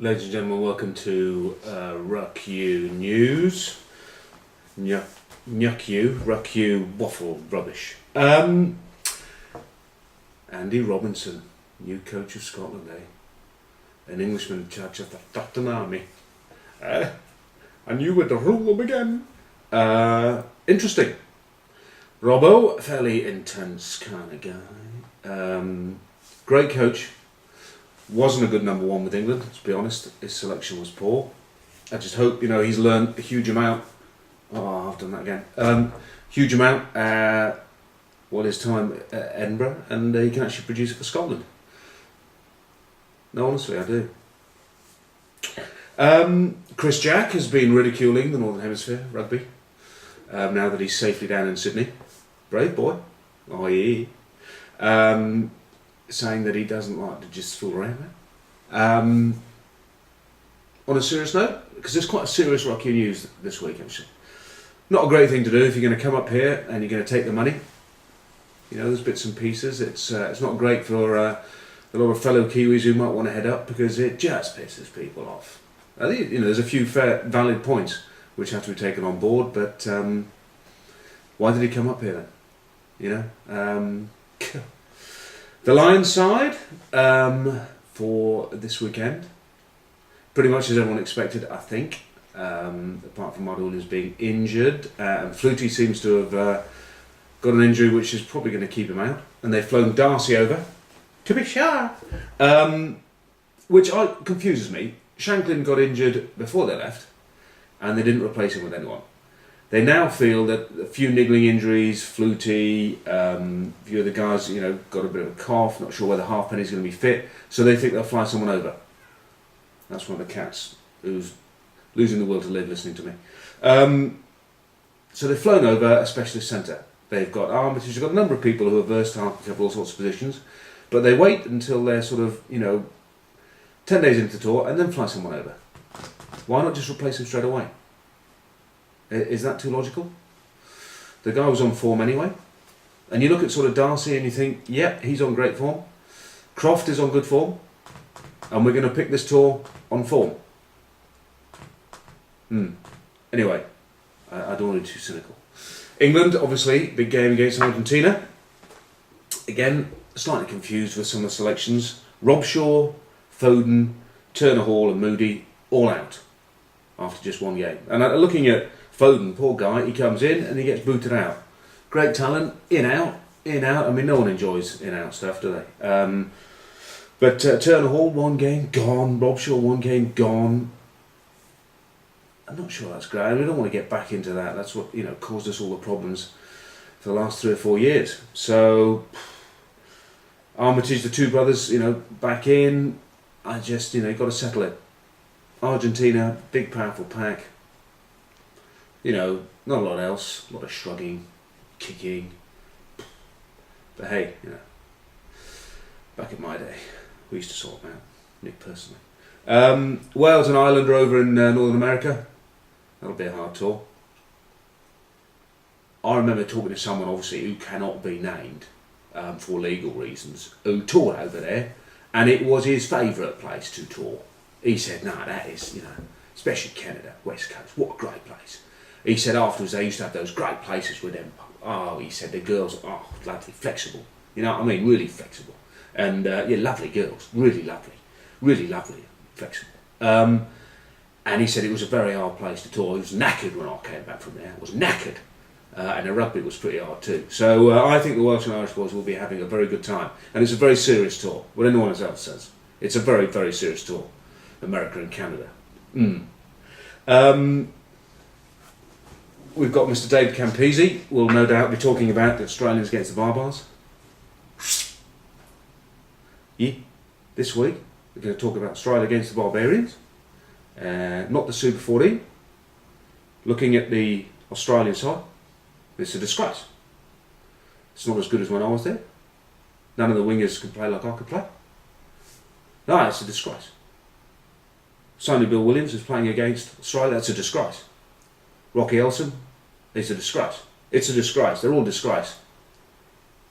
Ladies and gentlemen, welcome to RuckU News. RuckU waffle rubbish. Andy Robinson, new coach of Scotland, An Englishman charged of the Dutton army. And you were to rule them again. Interesting. Robbo, fairly intense kind of guy. Great coach. Wasn't a good number one with England, to be honest. His selection was poor. I just hope, he's learned a huge amount. Oh, I've done that again. Huge amount while his time at Edinburgh, and he can actually produce it for Scotland. No, honestly, I do. Chris Jack has been ridiculing the Northern Hemisphere rugby now that he's safely down in Sydney. Brave boy. Oh, yeah. Saying that he doesn't like to just fool around there. On a serious note, because there's quite a serious RuckU news this week actually. Not a great thing to do if you're going to come up here and you're going to take the money. There's bits and pieces. It's not great for a lot of fellow Kiwis who might want to head up because it just pisses people off. I think there's a few valid points which have to be taken on board, but why did he come up here then? The Lions side for this weekend, pretty much as everyone expected, I think, apart from Mardolis being injured. And Flutie seems to have got an injury which is probably going to keep him out. And they've flown Darcy over, to be sure, which confuses me. Shanklin got injured before they left, and they didn't replace him with anyone. They now feel that a few niggling injuries, Flutie, a few of the guys, got a bit of a cough, not sure whether Halfpenny's going to be fit, so they think they'll fly someone over. That's one of the cats who's losing the will to live listening to me. So they've flown over a specialist centre. They've got Armitage, they've got a number of people who are versatile to cover all sorts of positions, but they wait until they're sort of, 10 days into the tour and then fly someone over. Why not just replace them straight away? Is that too logical? The guy was on form anyway. And you look at sort of Darcy and you think, yeah, he's on great form. Croft is on good form. And we're going to pick this tour on form. Anyway, I don't want to be too cynical. England, obviously, big game against Argentina. Again, slightly confused with some of the selections. Robshaw, Foden, Turner Hall and Moody, all out after just one game. And looking at Foden, poor guy, he comes in and he gets booted out. Great talent, in, out. I mean, no one enjoys in-out stuff, do they? But Turner Hall, one game, gone. Robshaw, one game, gone. I'm not sure that's great. We don't want to get back into that. That's what, caused us all the problems for the last 3 or 4 years. So, Armitage, the two brothers, back in. I just, got to settle it. Argentina, big powerful pack. Not a lot else. A lot of shrugging, kicking. But hey, back in my day, we used to sort them out. Nick personally. Wales and Ireland are over in Northern America. That'll be a hard tour. I remember talking to someone, obviously, who cannot be named for legal reasons, who toured over there, and it was his favourite place to tour. He said, no, that is, especially Canada, West Coast, what a great place. He said afterwards they used to have those great places with them. Oh, he said the girls, lovely, flexible. You know what I mean? Really flexible. And, lovely girls, really lovely, flexible. And he said it was a very hard place to tour. He was knackered when I came back from there. I was knackered. And the rugby was pretty hard too. So I think the Welsh and Irish boys will be having a very good time. And it's a very serious tour, what anyone else says. It's a very, very serious tour. America and Canada. We've got Mr. David Campese. We'll no doubt be talking about the Australians against the Barbars. Yeah. This week, we're going to talk about Australia against the Barbarians. Not the Super 14. Looking at the Australian side, it's a disgrace. It's not as good as when I was there. None of the wingers can play like I could play. No, it's a disgrace. Sonny Bill Williams is playing against Australia. That's a disgrace. Rocky Elson, it's a disgrace. It's a disgrace. They're all disgrace.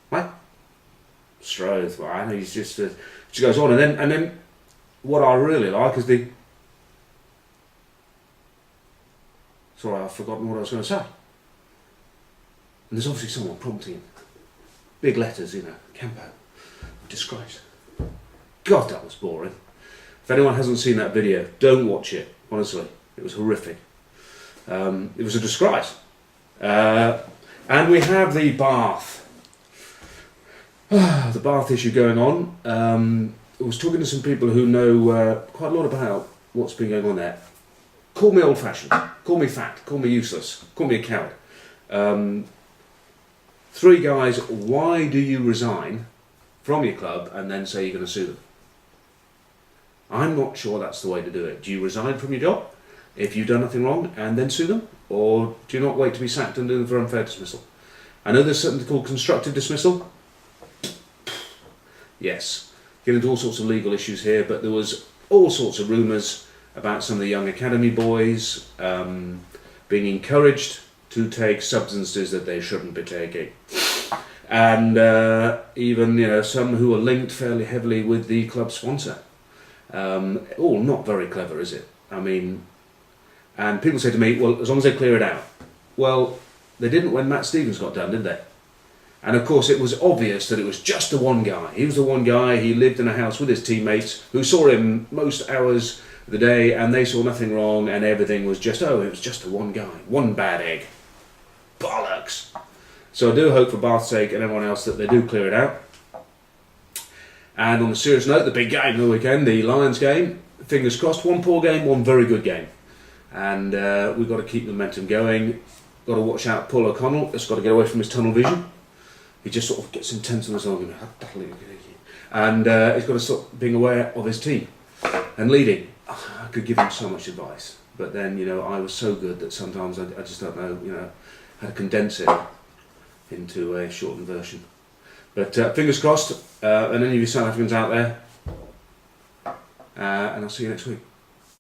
Right? Stroth, right? He's just. She goes on, and then what I really like is the Sorry, I've forgotten what I was going to say. And there's obviously someone prompting. Big letters, Campo. Disgrace. God, that was boring. If anyone hasn't seen that video, don't watch it. Honestly, it was horrific. It was a disgrace. And we have the bath. The bath issue going on. I was talking to some people who know quite a lot about what's been going on there. Call me old-fashioned, call me fat, call me useless, call me a coward. 3 guys, why do you resign from your club and then say you're going to sue them? I'm not sure that's the way to do it. Do you resign from your job if you've done nothing wrong and then sue them? Or do you not wait to be sacked and do them for unfair dismissal? I know there's something called constructive dismissal. Yes, get into all sorts of legal issues here, but there was all sorts of rumours about some of the young academy boys being encouraged to take substances that they shouldn't be taking. And even some who are linked fairly heavily with the club sponsor. All not very clever, is it? I mean, and people say to me, well, as long as they clear it out. Well, they didn't when Matt Stevens got done, did they? And of course it was obvious that it was just the one guy. He was the one guy, he lived in a house with his teammates who saw him most hours of the day and they saw nothing wrong and everything was just, it was just the one guy, one bad egg. Bollocks! So I do hope for Bath's sake and everyone else that they do clear it out. And on a serious note, the big game of the weekend, the Lions game, fingers crossed, one poor game, one very good game. And we've got to keep the momentum going. Got to watch out Paul O'Connell, just got to get away from his tunnel vision. He just sort of gets intense in his argument. And he's got to stop being aware of his team and leading. I could give him so much advice. But then, I was so good that sometimes I just don't know, how to condense it into a shortened version. But fingers crossed, and any of you South Africans out there, and I'll see you next week.